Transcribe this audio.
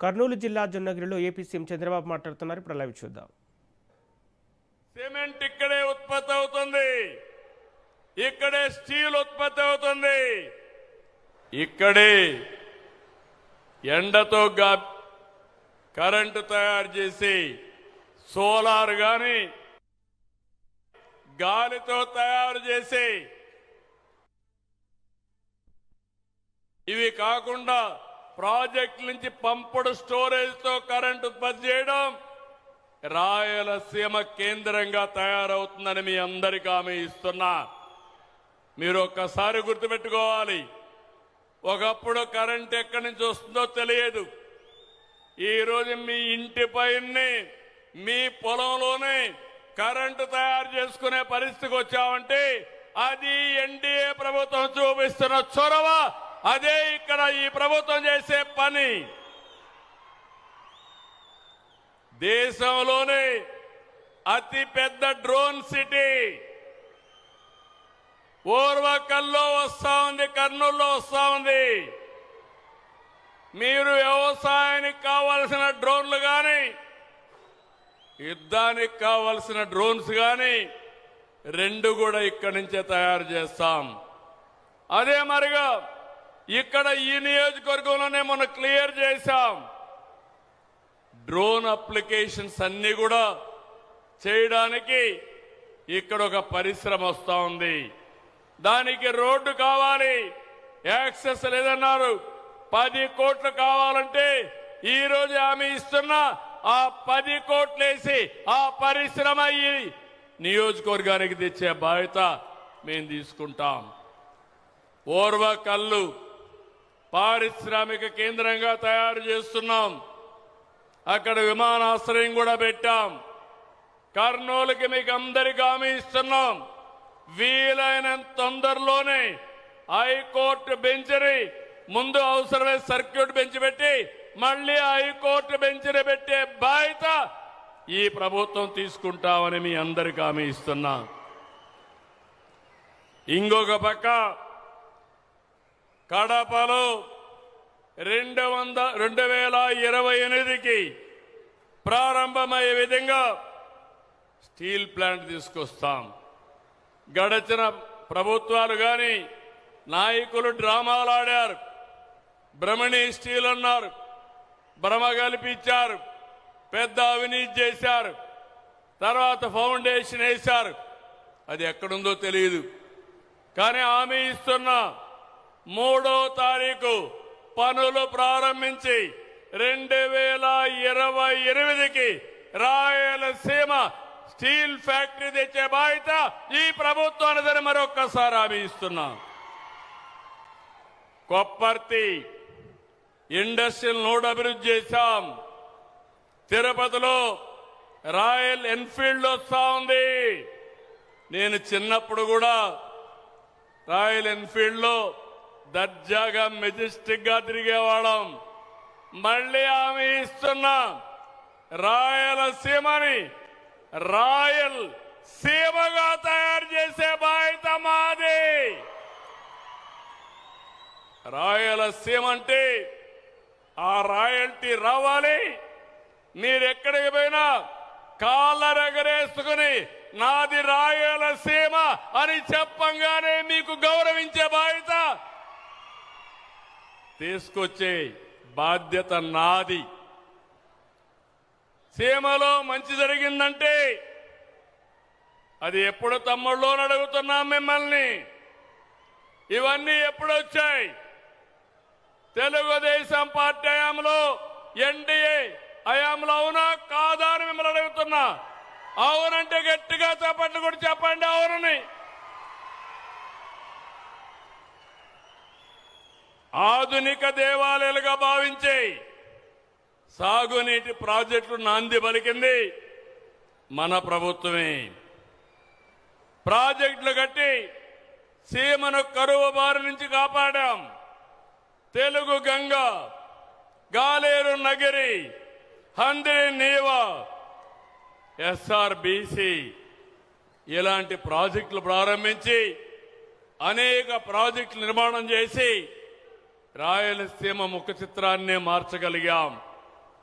కర్నూలు జిల్లా జొన్నగిరిలో AP CM Chandrababu మాట్లాడుతున్నారు. ఇప్పుడు లైవ్ చూద్దాం. సిమెంట్ ఇక్కడే ఉత్పత్తి అవుతుంది, ఇక్కడే స్టీల్ ఉత్పత్తి అవుతుంది, ఇక్కడే ఎండతో కరెంటు తయారు చేసి సోలార్ గాని గాలితో తయారు చేసి ఇవి కాకుండా ప్రాజెక్ట్ నుంచి పంపుడు స్టోరేజ్ తో కరెంటు ఉత్పత్తి చేయడం రాయలసీమ కేంద్రంగా తయారవుతుందని మీ అందరికీ హామీ ఇస్తున్నా. మీరు ఒక్కసారి గుర్తుపెట్టుకోవాలి, ఒకప్పుడు కరెంట్ ఎక్కడి నుంచి వస్తుందో తెలియదు. ఈరోజు మీ ఇంటి పైనే మీ పొలంలోనే కరెంటు తయారు చేసుకునే పరిస్థితికి వచ్చామంటే అది ఎన్డీఏ ప్రభుత్వం చూపిస్తున్న చొరవ, అదే ఇక్కడ ఈ ప్రభుత్వం చేసే పని. దేశంలోనే అతి పెద్ద డ్రోన్ సిటీ ఓర్వకల్లో వస్తా ఉంది, కర్నూలులో వస్తా ఉంది. మీరు వ్యవసాయానికి కావాల్సిన డ్రోన్లు కానీ యుద్ధానికి కావాల్సిన డ్రోన్స్ కానీ రెండు కూడా ఇక్కడి నుంచే తయారు చేస్తాం. అదే మరిగా ఇక్కడ ఈ నియోజకవర్గంలోనే మనం క్లియర్ చేశాం. డ్రోన్ అప్లికేషన్స్ అన్ని కూడా చేయడానికి ఇక్కడ ఒక పరిశ్రమ వస్తా ఉంది. దానికి రోడ్డు కావాలి, యాక్సెస్ లేదన్నారు. 10 కోట్లు కావాలంటే ఈ రోజు హామీ ఇస్తున్నా, ఆ 10 కోట్లు వేసి ఆ పరిశ్రమ ఈ నియోజకవర్గానికి తెచ్చే బాధ్యత మేము తీసుకుంటాం. ఓర్వకల్లు పారిశ్రామిక కేంద్రంగా తయారు చేస్తున్నాం. అక్కడ విమానాశ్రయం కూడా పెట్టాం. కర్నూలుకి మీకు అందరికీ హామీ ఇస్తున్నాం, వీలైనంత తొందరలోనే హైకోర్టు బెంచ్ని ముందు అవసరమైన సర్క్యూట్ బెంచ్ పెట్టి మళ్లీ హైకోర్టు బెంచ్ని పెట్టే బాధ్యత ఈ ప్రభుత్వం తీసుకుంటామని మీ అందరికీ హామీ ఇస్తున్నా. ఇంకొక పక్క కడపలో 2028కి ప్రారంభమయ్యే విధంగా స్టీల్ ప్లాంట్ తీసుకొస్తాం. గడచిన ప్రభుత్వాలు కానీ నాయకులు డ్రామాలు ఆడారు. బ్రహ్మణి స్టీల్ అన్నారు, భ్రమ కల్పించారు, పెద్ద అవినీతి చేశారు, తర్వాత ఫౌండేషన్ వేశారు. అది ఎక్కడుందో తెలియదు. కానీ హామీ ఇస్తున్నా, 3వ తారీఖు పనులు ప్రారంభించి 2028కి రాయలసీమ స్టీల్ ఫ్యాక్టరీ తెచ్చే బాధ్యత ఈ ప్రభుత్వాన్ని మరొక్కసారి హామీ ఇస్తున్నా. కొప్పర్తి ఇండస్ట్రియల్ నోడ్ అభివృద్ధి చేశాం. తిరుపతిలో రాయల్ ఎన్ఫీల్డ్ వస్తా ఉంది. నేను చిన్నప్పుడు కూడా రాయల్ ఎన్ఫీల్డ్ లో దర్జాగా మెజెస్టిక్ గా తిరిగేవాళ్ళం. మళ్లీ హామీ ఇస్తున్నా, రాయలసీమని రాయల్ సీమగా తయారు చేసే బాధ్యత మాది. రాయలసీమ అంటే ఆ రాయల్టీ రావాలి. మీరెక్కడికి పోయినా కాళ్ళరెగరేసుకుని నాది రాయలసీమ అని చెప్పంగానే మీకు గౌరవించే బాధ్యత తీసుకొచ్చే బాధ్యత నాది. సీమలో మంచి జరిగిందంటే అది ఎప్పుడు తమ్ముళ్ళు అడుగుతున్నాం మిమ్మల్ని. ఇవన్నీ ఎప్పుడు వచ్చాయి? తెలుగుదేశం పార్టీ హయాంలో, ఎన్డీఏ హయాంలో అవునా కాదా అని మిమ్మల్ని అడుగుతున్నా. అవునంటే గట్టిగా చప్పట్లు కూడా చెప్పండి అవునని. ఆధునిక దేవాలయాలుగా భావించే సాగునీటి ప్రాజెక్టులు నాంది పలికింది మన ప్రభుత్వమే. ప్రాజెక్టులు కట్టి సీమను కరువు బారి నుంచి కాపాడాం. తెలుగు గంగ, గాలేరు నగరి, హంద్రి నీవా, ఎస్ఆర్బీసీ ఇలాంటి ప్రాజెక్టులు ప్రారంభించి అనేక ప్రాజెక్టులు నిర్మాణం చేసి రాయలసీమ ముఖ చిత్రాన్నే మార్చగలిగాం.